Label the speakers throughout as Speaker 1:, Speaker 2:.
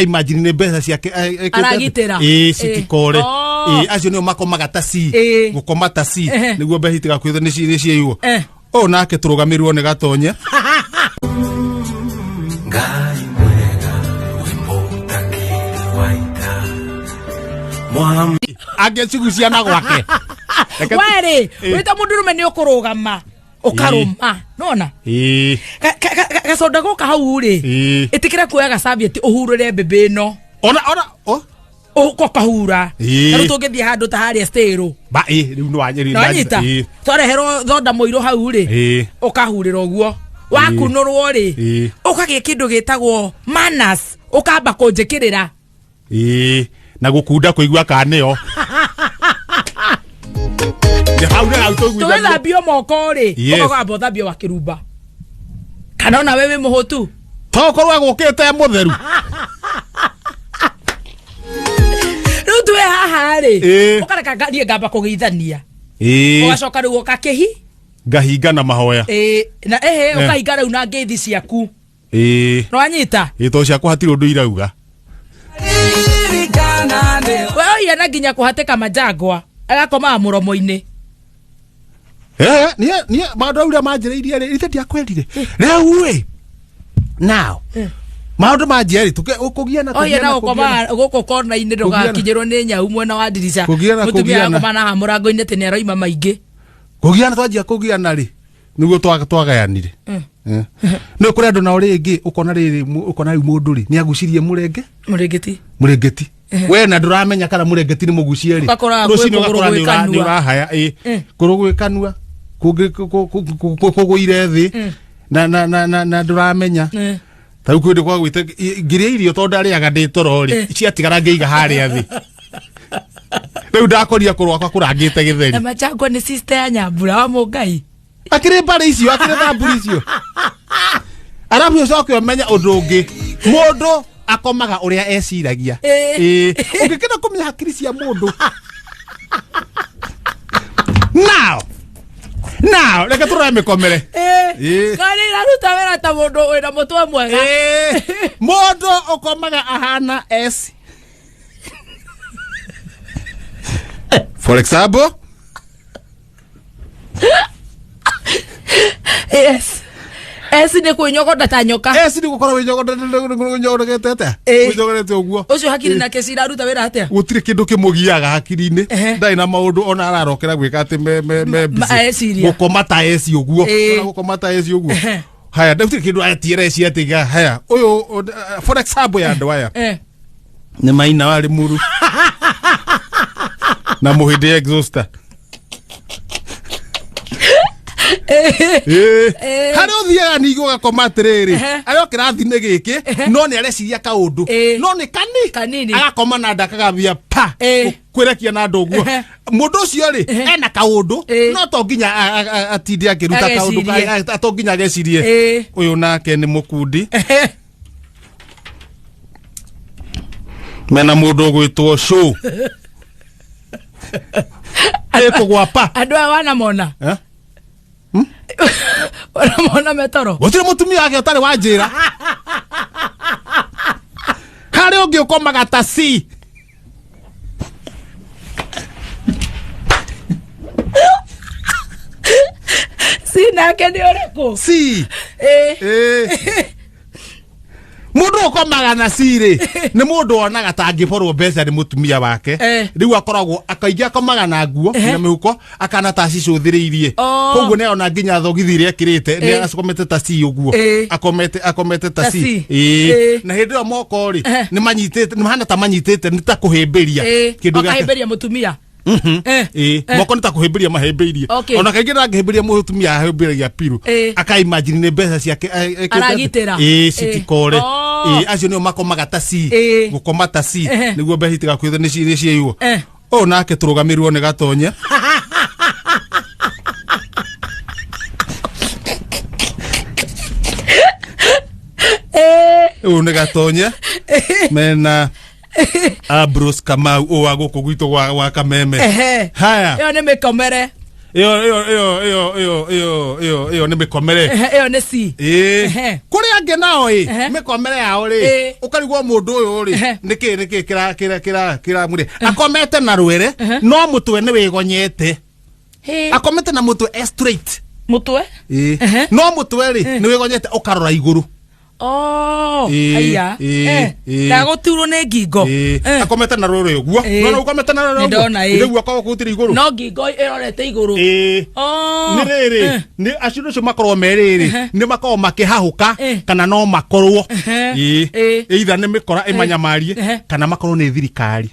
Speaker 1: imagine ne besa ciake
Speaker 2: aragitera
Speaker 1: citikore acio nio makomaga taci gukoma taci niguo mbeca itigakwitha ni ciiyo nake turugamirwo ni gatonye ngai mwega wimbo takiri waita agecigucia na gwake
Speaker 2: wari wita mundurume ni ukurugama ukaruma nona gacoda goka hau ri itikira kuoya gacabi ati uhurure mbembe no
Speaker 1: ona
Speaker 2: uko kahura na tugithie handu ta haria stero
Speaker 1: ba riu no anyeri
Speaker 2: na twarehero thonda moiro hau ri ukahurira uguo wakunurwo ri ukagie kindu gitagwo manners ukamba kunjikirira
Speaker 1: na gukunda kuigua kaneo
Speaker 2: tuthambio moko ri ukagamba uthambio wa kirumba kana ona wewe muhutu
Speaker 1: tokorwa gukite mutheru
Speaker 2: rutuwe haha ri ukareka ngie ngamba kugithania ugacoka riu ukakehi
Speaker 1: ngahinga na mahoya
Speaker 2: na ukahinga riu na ngeithi ciaku no anyita
Speaker 1: to ciakwa hatiri undu irauga
Speaker 2: wewe yana nginya kuhateka majangwa agakoma muromo-ini
Speaker 1: nie maundu uria manjiriirie ri ite akwendire riu ri now maundu manjiri tukugiana
Speaker 2: na ukoma guko corner-ini ndugakinyirwo ni nyau mwena wa dirisha mutumia akoma na murango-ini tene aroima maingi
Speaker 1: kugiana twanjia kugiana ri niguo twagayanire no kuri andu na ringi ukona riri ukona ri mundu ri ni agucirie murengeti we na nduramenya kana murengeti ni mugucie ri rucini ugakora ni urahaya kurugwikanua kuguire thi na nduramenya tau kwende kwa gwite ngiria irio to ndariaga ndi toro ri ciatigara ngeiga haria thi riu ndakoria kurwakwa kurangite githeri
Speaker 2: na macangwa ni sister ya Nyambura wa Mungai
Speaker 1: akire mbari icio akire thamburi icio arabu ucoke umenya undu ungi mundu akomaga uria eciragia ungikena kumenya hakiri cia mundu now reke turame komere
Speaker 2: kali raruta wera ta mundu wina mutwe mwega
Speaker 1: mundu ukomaga ahana for example
Speaker 2: ni kunyogoda ta nyoka
Speaker 1: ni gukora winyogoda tete winyogorete uguo
Speaker 2: ucio hakiri na kesi raruta wera atia
Speaker 1: gutire kindu kimugiaga hakiri-ini ndai na maundu ona ararokera gwika ati gukoma ta uguo gukoma ta uguo haya ndutire kindu atiere ciatiga haya uyu for example ya andu aya ni maina wari muru na muhindi exhauster hari uthiaga ningo gakoma atiriri ayo kirathi-ini giki no ni areciria kaundu no ni kanini agakoma na ndakagabia pa kwirekia na andu guo mundu ucio ri ena kaundu no to nginya atinde akiruta kaundu to nginya agecirie uyu nake ni mukundi mena mundu gwitwo show kugwapa
Speaker 2: andu wana mona mona metoro
Speaker 1: gutire mutumia wake utari wanjira hari ungi ukomaga taci
Speaker 2: nake ni uriku
Speaker 1: mundu ukomaga na ciri ni mundu onaga tangiborwo mbeca ni mutumia wake riu akoragwo akaingi akomaga na nguo na mihuko akana taci cuthiriirie koguo ne ona nginya thogithire akirite ni akomete taci uguo akomete taci na hindi ro moko ri ni manyitite ni mahana ta manyitite ni ta kuhimbiria kindu
Speaker 2: gake mutumia
Speaker 1: moko nita kuhimbiria mahimbiirie ona kaingi ndangihimbiria mutumia ahimbiria piru akaimagine ne mbeca ciake
Speaker 2: aragitera
Speaker 1: citikore acio nio makomaga taci gukoma taci niguo mbeca itigakwitha ni ciiyo nake turugamirwo ni gatonye ni gatonye mena Bruce Kamau o aguko gwitu wa kameme
Speaker 2: haya yo ni mikomere
Speaker 1: Iyo ni mikomere.
Speaker 2: Iyo ni si.
Speaker 1: Kuri ange nao mikomere yao ri. Ukarigwo mundu uyu ri. Niki kira muri. Akomete na rwere no mutwe ni wigonyete. Akomete na mutwe straight.
Speaker 2: Mutwe?
Speaker 1: No mutwe ri ni wigonyete ukarora iguru.
Speaker 2: Aya. Dago turo ne gigo.
Speaker 1: Akomete na rwere uguo. No ukomete na rwere.
Speaker 2: Ndona
Speaker 1: niguo kwa gutira iguru.
Speaker 2: No gigo irorete iguru.
Speaker 1: Ni riri ni acido cio makorwo meriri ni makorwo makihahuka kana no makorwo either ni mikora imanyamarie kana makorwo ni thirikari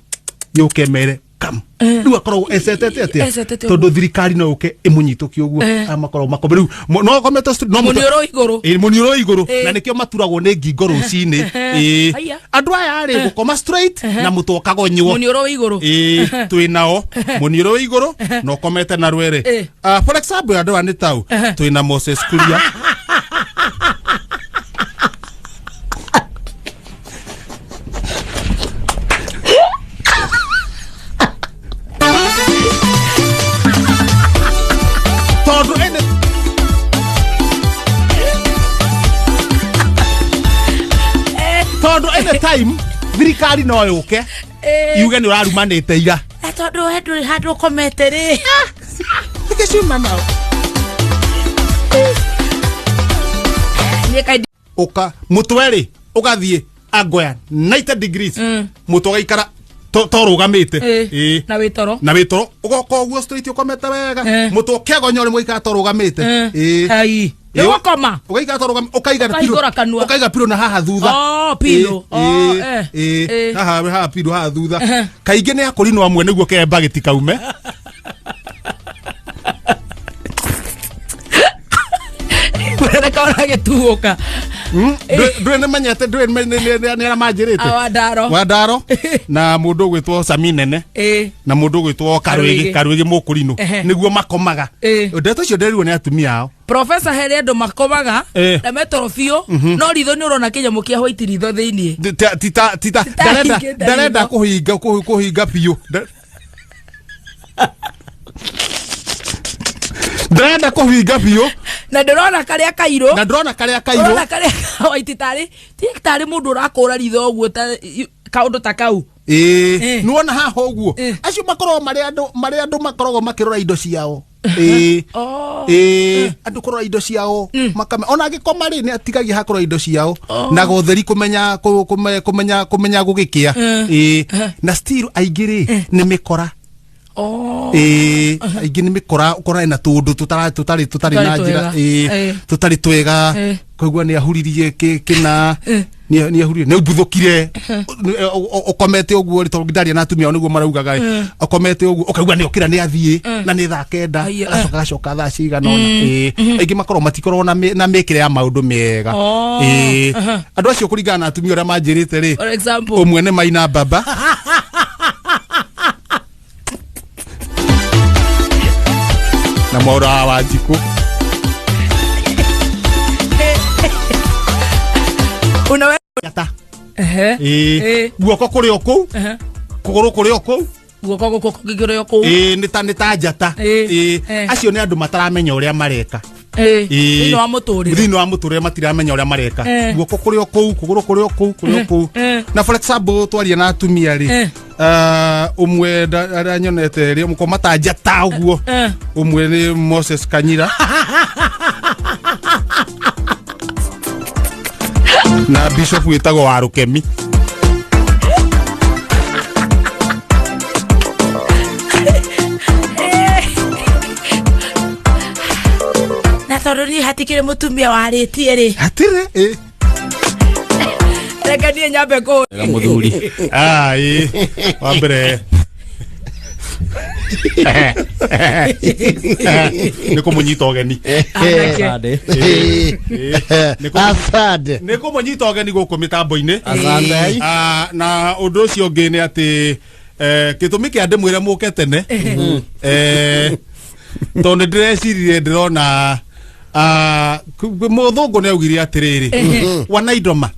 Speaker 1: yuke mere kam riu akorwo esetete atia tondu thirikari no uke imunyituki uguo amakorwo makoberu no komete no munioro iguru na nikio maturagwo ni ngingo rucini andu aya ari gukoma straight na mutu kagonywo
Speaker 2: munioro iguru
Speaker 1: twinao munioro iguru no komete na rwere for example andu ani tau twina Moses Kuria anytime thirikari no yuke yuge ni urarumanite ira
Speaker 2: tondu hendu handu komete ri
Speaker 1: nikicuma nao uka mutweri ugathie agoya 90 degrees mutu gaikara torugamite
Speaker 2: na witoro
Speaker 1: ugoka uguo straight ukomete wega mutu kegonyo ri muika torugamite
Speaker 2: ai yokoma
Speaker 1: ugaika torugamite ukaiga piro na haha thutha
Speaker 2: piro
Speaker 1: haha piro haha thutha kainge ni akorino amwe niguo kemba gitikaume
Speaker 2: Kaona getuoka
Speaker 1: ndwene manyete ndwene ni aramajirite wadaro na mundu gwitwo Saminene na mundu gwitwo Karwigi mukurino niguo makomaga ndeto cio nderirwo ni atumia ao
Speaker 2: Professor Heredo makomaga na metorofio no ritho ni urona kinyamu kia white ritho thiini
Speaker 1: darenda kuhinga pio Drenda kuhinga pio
Speaker 2: na ndorona karia kairo
Speaker 1: ndorona karia
Speaker 2: white tari mundu urakura ritho guo ta kaundu ta kau
Speaker 1: nuona haha uguo acio makorwo mari andu makorwo makirora indo ciao andu korora indo ciao makame ona gikoma ri ni atigagia hakorwo indo ciao na gotheri kumenya gugikia na still aingiri ni mikora aingĩ nĩ mĩkora ũkora na tũndũ tũtarĩ na njĩra tũtarĩ twega koguo nĩ ahuririe kĩna nĩ ahuririe nĩ mbuthũkire ũkomete ũguo rĩ tondũ ndaria na atumia nĩguo maraugaga ũkomete ũguo ũkaigua nĩ okĩra nĩ athiĩ na nĩ thaa kenda agacoka thaa cigana ona aingĩ makorwo matikorwo na mĩkĩre ya maũndũ mega andũ acio kũringana na atumia ũrĩa manjĩrĩte rĩ ũmwe nĩ Maina Baba na Mwaura wa Njiko
Speaker 2: unawe
Speaker 1: yata guoko kuri oku kuguru kuri oku
Speaker 2: guoko kuguru oku
Speaker 1: nĩ ta njata acio nĩ andũ mataramenya ũrĩa mareka
Speaker 2: thĩinĩ wa mũtũrĩre
Speaker 1: matiramenya ũrĩa mareka guoko kuri oku kuguru kuri oku na for example twaria na atumia ri umwe aranyonete ri mukomata njata uguo umwe ni Moses Kanyira na Bishop witagwo wa Rukemi
Speaker 2: na tondu ni hatikire mutumia warĩtie ri
Speaker 1: hatire
Speaker 2: reka nie nyambe ko
Speaker 1: muthuri wa mbere niko munyita ogeni niko munyita ogeni guku mitambo-ini na undu ucio ungi ni ati gitumi kia ndimwire muke tene tondu ndirecirie ndirona muthungu ni augire atiriri Wanaidoma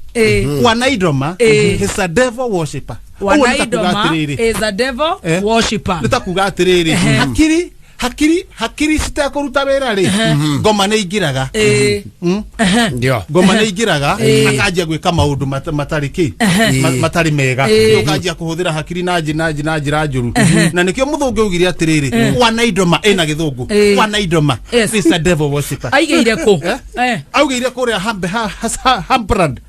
Speaker 1: is a devil worshipper
Speaker 2: Wanaidoma is a devil worshipper
Speaker 1: nitakuga atiriri hakiri citakuruta wira ri ngoma ni ingiraga
Speaker 3: ndio
Speaker 1: ngoma ni ingiraga akanjia gwika maundu matari mega ukanjia kuhuthira hakiri na njira njuru na nikio muthungu ugire atiriri wanaidoma ina githungu wanaidoma is a devil worshiper
Speaker 2: aigeire ku
Speaker 1: augeire kuria hambrand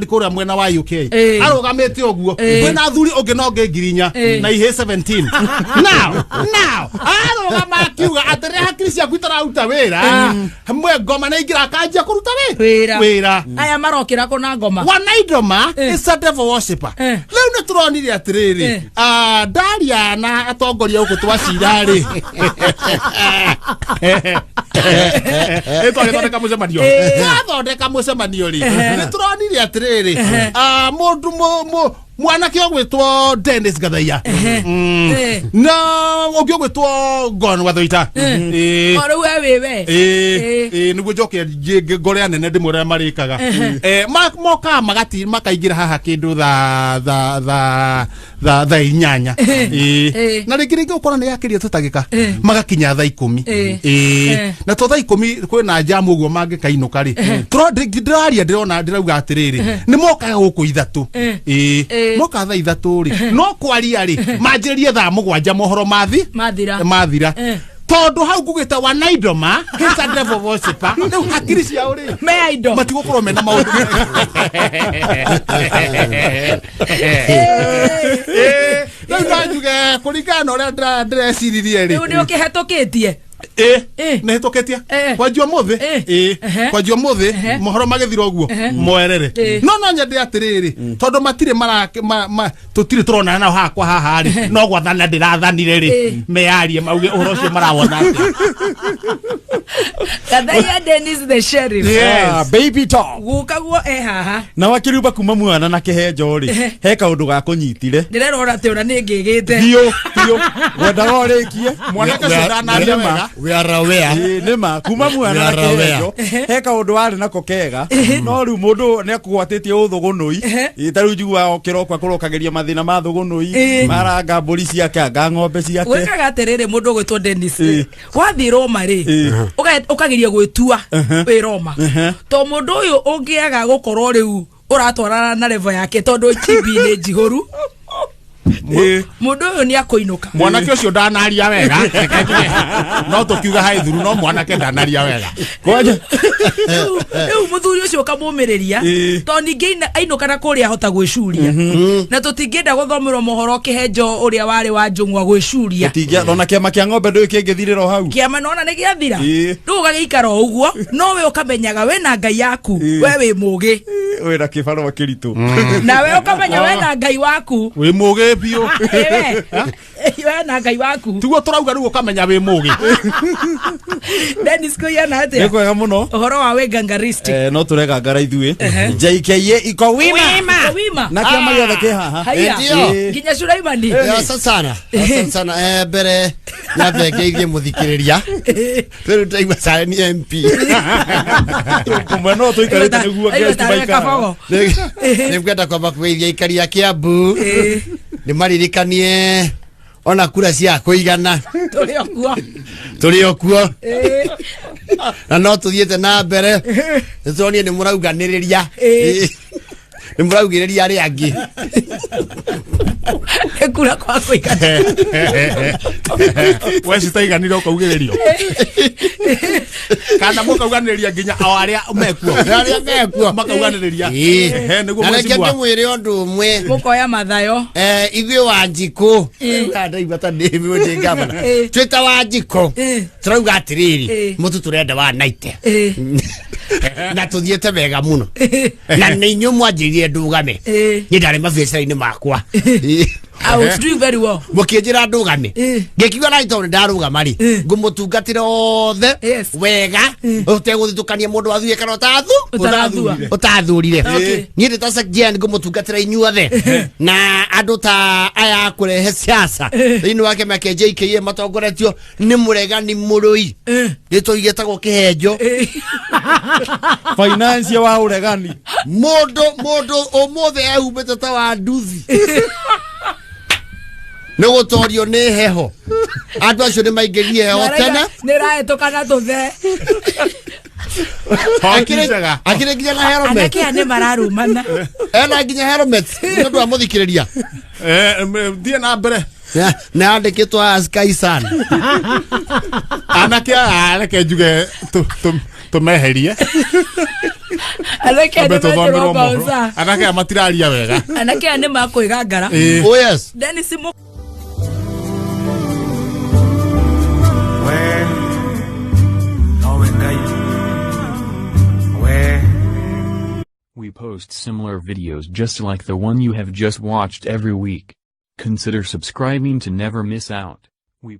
Speaker 1: kuria mwena wa UK arugamite oguo kwina athuri ungi no ngirinya na ihe 17 now arugama akiuga atire hakiri cia kwitararuta wira hamwe ngoma na ingira akanjia kuruta wira
Speaker 2: aya marokira ko na ngoma
Speaker 1: wanaidoma is a devil worshiper riu ni turonire atiriri daria na atongoria uko twacirari thondeka mucemanio ri ni turonire atiriri mundu mwanake ogwitwo Dennis Gathaiya na ungi ogwitwo Gon Wathoita
Speaker 2: oru wewe
Speaker 1: niguo njoke ngore nene ndimure marikaga moka magati makaingira haha kindu tha inyanya na ringi ukora ni yakiria tutagika magakinya tha 10 na to tha 10 kwina jamu uguo mangikainuka ri ndiraria ndirauga atiriri ni mokaga guku ithatu moka tha ithatu ri no kwaria ri manjirie tha 7 mohoro mathira tondu hau ngugita wanaidoma is a devil worshiper riu hakiri cia uri
Speaker 2: meido
Speaker 1: matigukorwo mena maundu riu nanjuge kuringana uria ndirecirie ri
Speaker 2: riu ni ukihetoketie
Speaker 1: nehetoketia kwanjua muthi mohoro magithira uguo moerere no nyende atiriri tondu matire tutire turona nao hakwa haha ri no gwathana ndirathanire ri mearie mauge uhoro ucio marawona
Speaker 2: Gathaiya Dennis the sheriff
Speaker 3: baby talk
Speaker 2: gukaguo haha
Speaker 3: na wakiruba kuma mwana na Kihenjo ri he kaundu ga kunyitire
Speaker 2: ndirerora te ona ningigite
Speaker 3: bio wenda rorikie
Speaker 1: mwana kacura na wega
Speaker 3: we are aware nima kuma mwana na Kihenjo he kaundu wari nako kega no riu mundu ne kugwatitie uthugunui itaru njigua kirokwa kurokageria mathina ma thugunui maranga mburi ciake anga ng'ombe ciake
Speaker 2: wekaga atiriri mundu gwitwo Dennis wathi Roma ri ukageria gwitua wi Roma to mundu uyu ungiaga gukorwo riu uratwarana na level yake tondu chibi ni jihoru mundu uyu ni akuinuka
Speaker 1: mwanake ucio ndanaria wega no tukiuga hai thuru no mwanake ndanaria wega
Speaker 3: kwaje
Speaker 2: muthuri ucio kamumiriria to ningi ainuka na kuria hota gwicuria na tutingenda guthomerwo mohoro Kihenjo uria wari wa Njung'wa gwicuria
Speaker 3: tutingia nona kiama kia ng'ombe ndu kingithirira hau
Speaker 2: kiama nona ni giathira ndu gagiikara uguo no we ukamenyaga we na ngai yaku we wi mugi
Speaker 3: we na kibaro kiritu
Speaker 2: na we ukamenya we na ngai waku
Speaker 1: wi mugi bio
Speaker 2: we na ngai waku
Speaker 1: tiguo turauga riu ukamenya wi mugi
Speaker 2: Dennis kuyana ate
Speaker 3: eko ga muno
Speaker 2: uhoro wa we gangaristic
Speaker 3: no turega ngara ithuĩ JKA iko wima na kiama gĩothe kĩ haha
Speaker 2: nginya Sulaimani
Speaker 3: sana mbere nyambe ngeithie muthikĩrĩria rĩu ndaigua sana ni MP kumbe no tũikarĩte nĩguo guest baikara nĩngwenda kwamba kũgeithia ikari ya Kiambu nĩmaririkanie ona kura cia kuigana turi okuo na no tuthiete na mbere nituonie ni murauganiriria ni muraugiriria ari angi
Speaker 2: ekura kwa kuigana
Speaker 1: we citaiganire ukaugiririo kana mukauganiriria nginya awaria mekuo makauganiriria niguo
Speaker 3: mwicibwa mwire undu umwe
Speaker 2: mukoya mathayo
Speaker 3: ithuĩ Wanjikũ ndaigua ndĩmwe ndĩ ngavana twĩta Wanjikũ turauga atiriri mutu turenda wa naite na tuthiete wega muno na nĩ inyuĩ mwanjĩrire ndũgame nĩ ndarĩ mabiacara-inĩ makwa
Speaker 2: I was doing very well.
Speaker 3: Mukienjira ndugame. Ngekiuga na itonde ndarugama ri. Ngumutungatira othe wega. Uteguthitukania mundu athuye kana utathurire. Ni ndita sakjen ngumutungatira inyuothe. Na andu ta aya kurehe siasa. Thini wake make JKA matongoretio ni muregani murui. Nitoigetagwo Kihenjo. Finance wa uregani. Modo omothe ahubete ta wa nduthi. Negotorio ne heho Andu acio nĩ maingĩrie o tene.
Speaker 2: Nĩ rahetũka na tũthe.
Speaker 3: Akĩrĩ nginya na helmet.
Speaker 2: Anake aya nĩ mararũmana.
Speaker 3: Ena nginya helmet. Nĩ ũndũ wa mũthikĩrĩria.
Speaker 1: Thiĩ na mbere.
Speaker 3: Na andĩkĩtwo Sky Sun.
Speaker 1: Anake areke njuge tũmeherie.
Speaker 2: Anake nĩ metĩrwo bausa.
Speaker 1: Anake matiraria wega.
Speaker 2: Anake nĩ makwĩgangara.
Speaker 3: Oh yes.
Speaker 2: Dennis mo.
Speaker 4: We post similar videos just like the one you have just watched every week. Consider subscribing to never miss out. We